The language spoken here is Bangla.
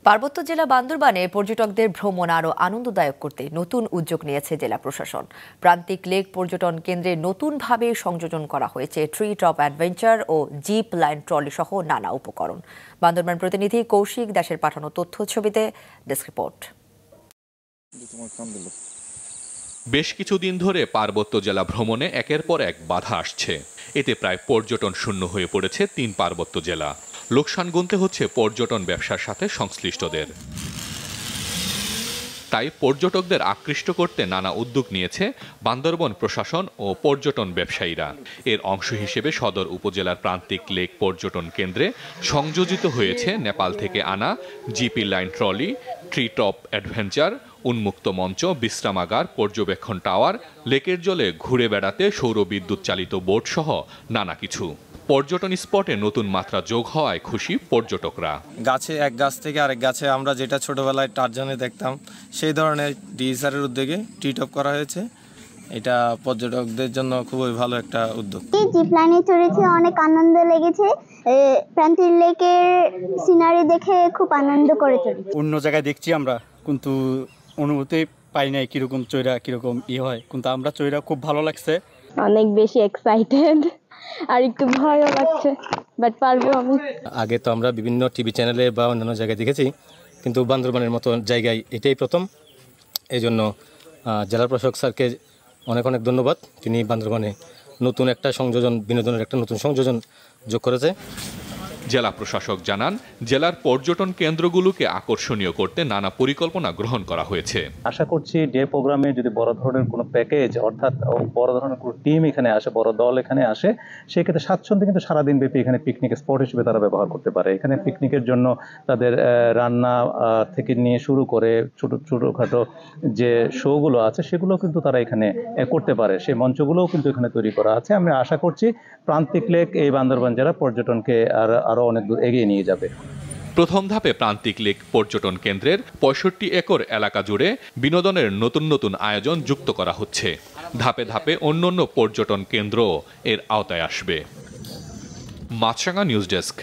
পার্বত্য জেলা বান্দরবানে পর্যটকদের ভ্রমণ আরও আনন্দদায়ক করতে নতুন উদ্যোগ নিয়েছে জেলা প্রশাসন। প্রান্তিক লেক পর্যটন কেন্দ্রে নতুনভাবে সংযোজন করা হয়েছে ট্রি টপ অ্যাডভেঞ্চার ও জিপ লাইন ট্রলি সহ নানা উপকরণ। বান্দরবান প্রতিনিধি কৌশিক দাসের পাঠানো তথ্য ছবিতে ডেস্ক রিপোর্ট। বেশ কিছুদিন ধরে পার্বত্য জেলা ভ্রমণে একের পর এক বাধা আসছে। এতে প্রায় পর্যটন শূন্য হয়ে পড়েছে ৩ পার্বত্য জেলা। লোকসান গুনতে হচ্ছে পর্যটন ব্যবসার সাথে সংশ্লিষ্টদের। তাই পর্যটকদের আকৃষ্ট করতে নানা উদ্যোগ নিয়েছে বান্দরবান প্রশাসন ও পর্যটন ব্যবসায়ীরা। এর অংশ হিসেবে সদর উপজেলার প্রান্তিক লেক পর্যটন কেন্দ্রে সংযোজিত হয়েছে নেপাল থেকে আনা GP line trolley, tree top adventure, উন্মুক্ত মঞ্চ, বিশ্রামাগার, পর্যবেক্ষণ টাওয়ার, লেকের জলে ঘুরে বেড়াতে সৌর বিদ্যুৎ চালিত বোট সহ নানা কিছু। পর্যটন স্পটে নতুন মাত্রা যোগ হওয়ায় খুশি পর্যটকরা। গাছে এক গাছ থেকে আরেক গাছে আমরা যেটা ছোটবেলায় টারজানে দেখতাম সেই ধরনের ডিএসআর-এর উদ্যোগে ট্রি টপ করা হয়েছে। এটা পর্যটকদের জন্য খুবই ভালো একটা উদ্যোগ। জিপ লাইনে চড়েছি, অনেক আনন্দ লেগেছে। প্রান্তিক লেকের সিনারি দেখে খুব আনন্দ করে চড়েছি। অন্য জায়গায় দেখছি আমরা, কিন্তু অনুভূতি পাই নাই কিরকম চড়া কিরকম হয়, কিন্তু আমরা চড়া খুব ভালো লাগছে। অনেক বেশি এক্সাইটেড আর একটু ভয়ও লাগছে, বাট পারবো আমি। আগে তো আমরা বিভিন্ন টিভি চ্যানেলে বা অন্যান্য জায়গায় দেখেছি, কিন্তু বান্দরবানের মতো জায়গায় এটাই প্রথম। এই জন্য জেলা প্রশাসক স্যারকে অনেক অনেক ধন্যবাদ। তিনি বান্দরবানে নতুন একটা সংযোজন, বিনোদনের একটা নতুন সংযোজন যোগ করেছে। জেলা প্রশাসক জানান, জেলার পর্যটন কেন্দ্রগুলোকে আকর্ষণীয় করতে নানা পরিকল্পনা গ্রহণ করা হয়েছে। আশা করছি ডে প্রোগ্রামে যদি বড় ধরনের কোনো প্যাকেজ, অর্থাৎ বড় ধরনের কোনো টিম এখানে আসে, বড় দল এখানে আসে, সেক্ষেত্রে স্বাচ্ছন্দ্যে কিন্তু সারাদিন ব্যাপী এখানে পিকনিক স্পট হিসেবে তারা ব্যবহার করতে পারে। এখানে পিকনিকের জন্য তাদের রান্না থেকে নিয়ে শুরু করে ছোটোখাটো যে শোগুলো আছে সেগুলো কিন্তু তারা এখানে করতে পারে। সেই মঞ্চগুলোও কিন্তু এখানে তৈরি করা আছে। আমি আশা করছি প্রান্তিক লেক এই বান্দরবান জেলা পর্যটনকে আরও অনেক দূর এগিয়ে নিয়ে যাবে। প্রথম ধাপে প্রান্তিক লেক পর্যটন কেন্দ্রের ৬৫ একর এলাকা জুড়ে বিনোদনের নতুন নতুন আয়োজন যুক্ত করা হচ্ছে। ধাপে ধাপে অন্যান্য পর্যটন কেন্দ্র এর আওতায় আসবে। মাছরাঙা নিউজ ডেস্ক।